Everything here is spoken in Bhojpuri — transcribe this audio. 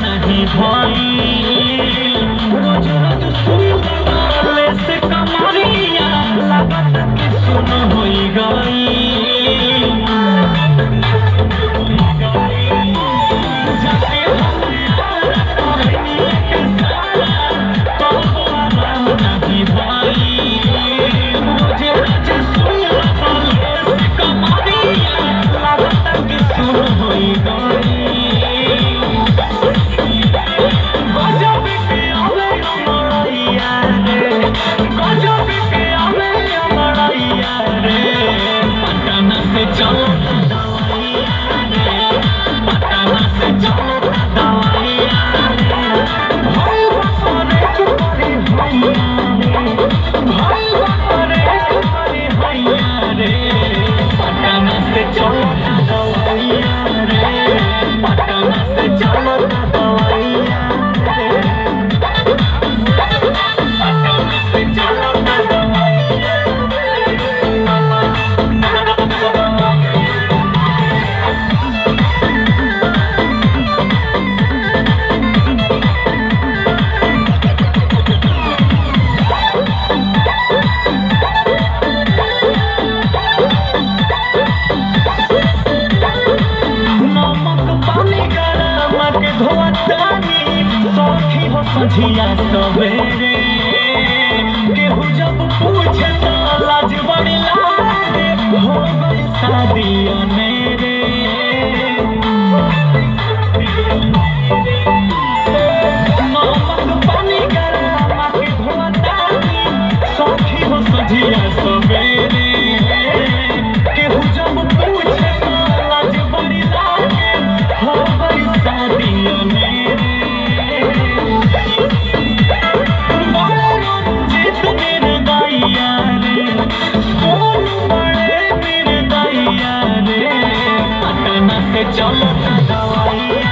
नहीं भाई रोज रोज सुनले से कमरिया लागत कि सुन होई गई जाके नहीं भाई रोज रोज सुनले से कमरिया लागत कि सुन होई गई चलो पटना से चलो दवाइया भाई बापरे करी भैया भाई बापरे करी भैया रे पटना से चलो दवाइया रे पटना से चलो दवाइया पटना से चलो सझिया सवेरे केहू जब पूछे तो लाज बड़ी लागे हो गई शादी मेरे नमक पानी गरम के धोतानी सखी हो सझिया सवेरे केहू जब पूछे तो लाज बड़ी लागे हो गई शादी मेरे चलो दवाई